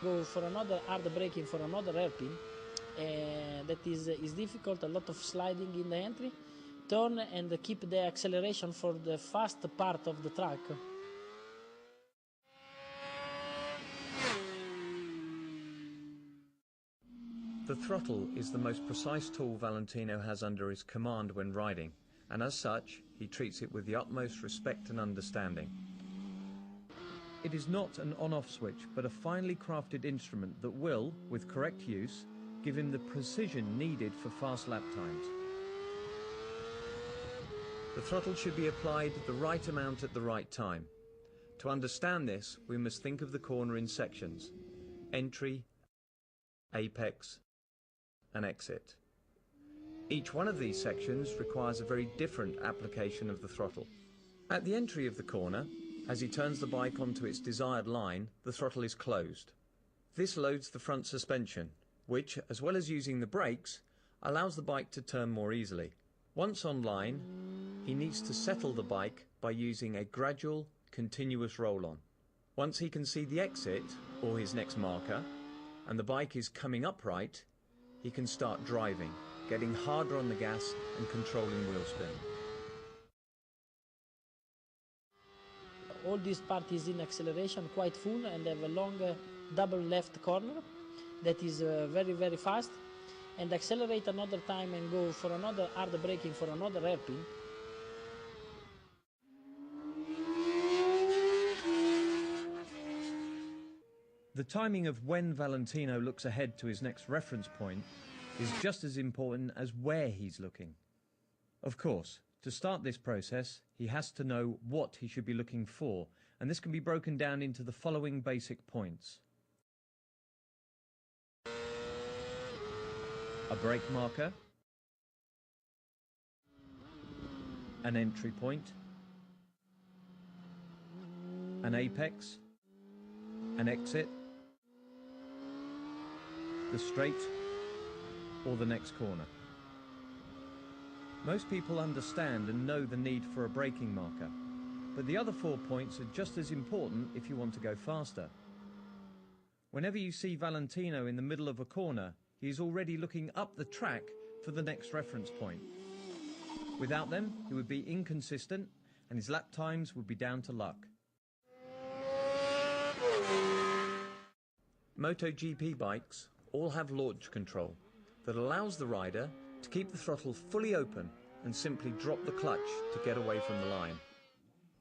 Go for another hard braking for another hairpin. That is difficult, a lot of sliding in the entry. Turn and keep the acceleration for the fast part of the track. The throttle is the most precise tool Valentino has under his command when riding, and as such, he treats it with the utmost respect and understanding. It is not an on-off switch, but a finely crafted instrument that will, with correct use, give him the precision needed for fast lap times. The throttle should be applied the right amount at the right time. To understand this, we must think of the corner in sections: entry, apex, and exit. Each one of these sections requires a very different application of the throttle. At the entry of the corner, as he turns the bike onto its desired line, the throttle is closed. This loads the front suspension, which, as well as using the brakes, allows the bike to turn more easily. Once on line, he needs to settle the bike by using a gradual, continuous roll-on. Once he can see the exit, or his next marker, and the bike is coming upright, he can start driving, getting harder on the gas and controlling wheel spin. All this part is in acceleration, quite full, and have a long double left corner that is very fast. And accelerate another time and go for another hard braking for another hairpin. The timing of when Valentino looks ahead to his next reference point is just as important as where he's looking. Of course, to start this process, he has to know what he should be looking for, and this can be broken down into the following basic points. A brake marker, an entry point, an apex, an exit, the straight, or the next corner. Most people understand and know the need for a braking marker, but the other 4 points are just as important if you want to go faster. Whenever you see Valentino in the middle of a corner, he is already looking up the track for the next reference point. Without them, he would be inconsistent and his lap times would be down to luck. MotoGP bikes all have launch control that allows the rider to keep the throttle fully open and simply drop the clutch to get away from the line.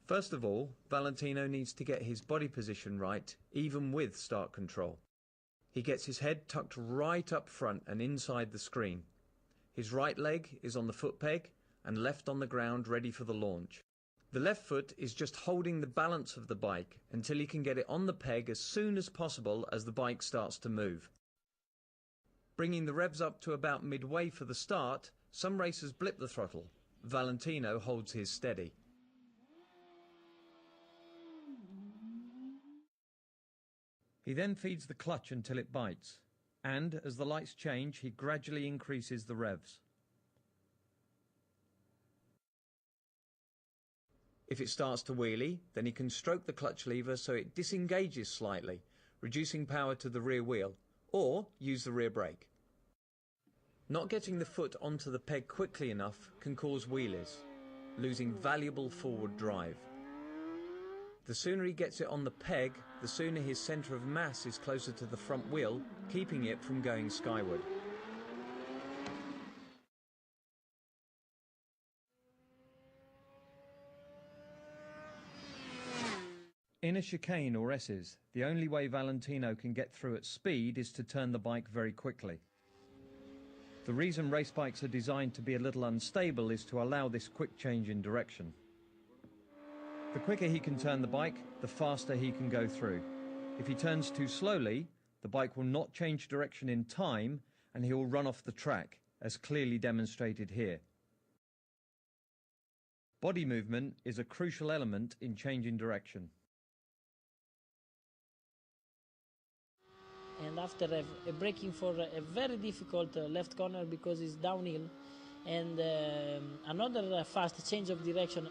First of all, Valentino needs to get his body position right, even with start control. He gets his head tucked right up front and inside the screen. His right leg is on the foot peg and left on the ground ready for the launch. The left foot is just holding the balance of the bike until he can get it on the peg as soon as possible as the bike starts to move. Bringing the revs up to about midway for the start, some racers blip the throttle. Valentino holds his steady. He then feeds the clutch until it bites, and as the lights change, he gradually increases the revs. If it starts to wheelie, then he can stroke the clutch lever so it disengages slightly, reducing power to the rear wheel, or use the rear brake. Not getting the foot onto the peg quickly enough can cause wheelies, losing valuable forward drive. The sooner he gets it on the peg, the sooner his centre of mass is closer to the front wheel, keeping it from going skyward. In a chicane or S's, the only way Valentino can get through at speed is to turn the bike very quickly. The reason race bikes are designed to be a little unstable is to allow this quick change in direction. The quicker he can turn the bike, the faster he can go through. If he turns too slowly, the bike will not change direction in time and he will run off the track, as clearly demonstrated here. Body movement is a crucial element in changing direction. And after a braking for a very difficult left corner because it's downhill, and another fast change of direction.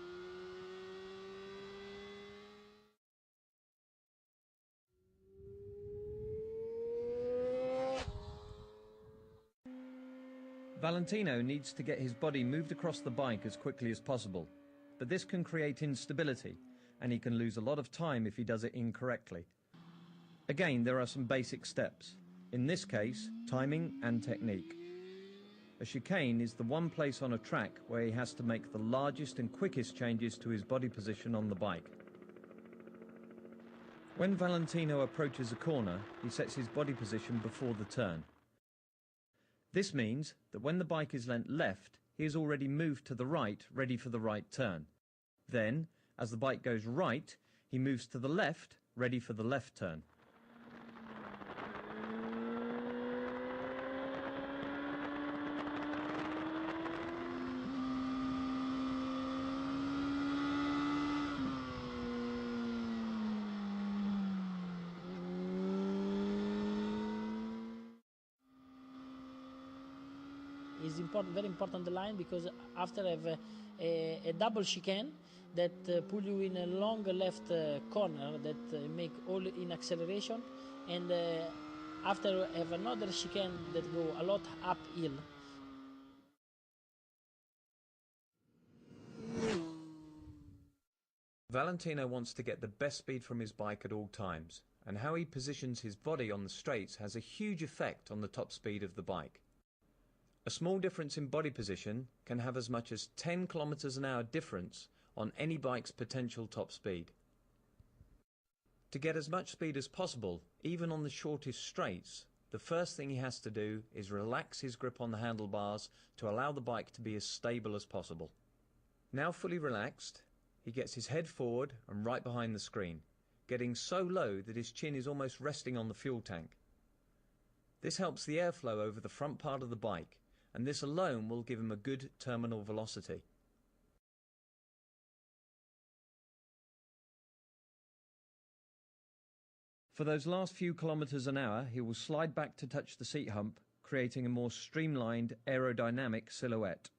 Valentino needs to get his body moved across the bike as quickly as possible, but this can create instability, and he can lose a lot of time if he does it incorrectly. Again, there are some basic steps. In this case, timing and technique. A chicane is the one place on a track where he has to make the largest and quickest changes to his body position on the bike. When Valentino approaches a corner, he sets his body position before the turn. This means that when the bike is leant left, he has already moved to the right, ready for the right turn. Then, as the bike goes right, he moves to the left, ready for the left turn. Is important, very important the line, because after I have a double chicane that pull you in a long left corner that make all in acceleration, and after I have another chicane that go a lot uphill. Valentino wants to get the best speed from his bike at all times, and how he positions his body on the straights has a huge effect on the top speed of the bike. A small difference in body position can have as much as 10 kilometers an hour difference on any bike's potential top speed. To get as much speed as possible, even on the shortest straights, the first thing he has to do is relax his grip on the handlebars to allow the bike to be as stable as possible. Now fully relaxed, he gets his head forward and right behind the screen, getting so low that his chin is almost resting on the fuel tank. This helps the airflow over the front part of the bike, and this alone will give him a good terminal velocity. For those last few kilometers an hour, he will slide back to touch the seat hump, creating a more streamlined aerodynamic silhouette.